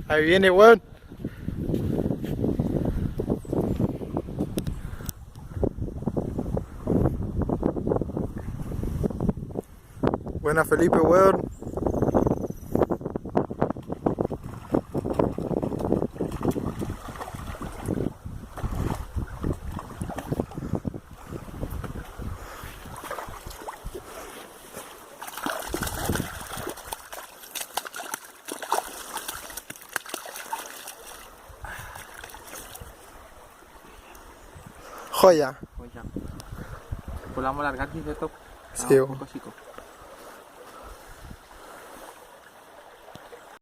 Ahí viene, weón. Buena, Felipe, weón. Joya. Pues ya. Podemos largar desde top. Sí, Un poco chico.